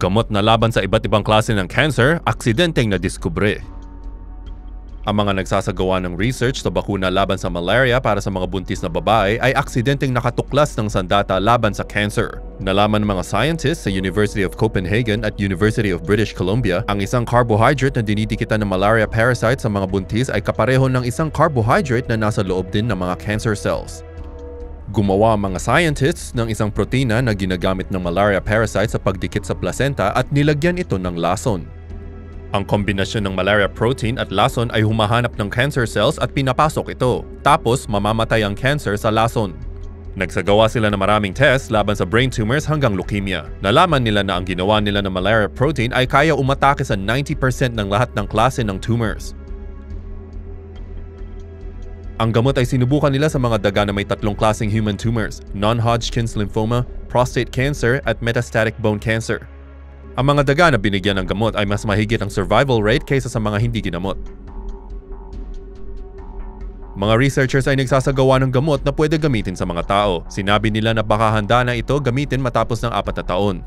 Gamot na laban sa iba't ibang klase ng cancer, aksidenteng nadiskubre. Ang mga nagsasagawa ng research sa bakuna laban sa malaria para sa mga buntis na babae ay aksidenteng nakatuklas ng sandata laban sa cancer. Nalaman ng mga scientists sa University of Copenhagen at University of British Columbia, ang isang carbohydrate na dinidikitan ng malaria parasite sa mga buntis ay kapareho ng isang carbohydrate na nasa loob din ng mga cancer cells. Gumawa ang mga scientists ng isang protina na ginagamit ng malaria parasite sa pagdikit sa placenta at nilagyan ito ng lason. Ang kombinasyon ng malaria protein at lason ay humahanap ng cancer cells at pinapasok ito. Tapos mamamatay ang cancer sa lason. Nagsagawa sila ng maraming tests laban sa brain tumors hanggang leukemia. Nalaman nila na ang ginawa nila ng malaria protein ay kaya umatake sa 90% ng lahat ng klase ng tumors. Ang gamot ay sinubukan nila sa mga daga na may tatlong klaseng human tumors: non-Hodgkin's lymphoma, prostate cancer at metastatic bone cancer. Ang mga daga na binigyan ng gamot ay mas mahigit ang survival rate kaysa sa mga hindi ginamot. Mga researchers ay nagsasagawa ng gamot na pwede gamitin sa mga tao. Sinabi nila na baka handa na ito gamitin matapos ng 4 na taon.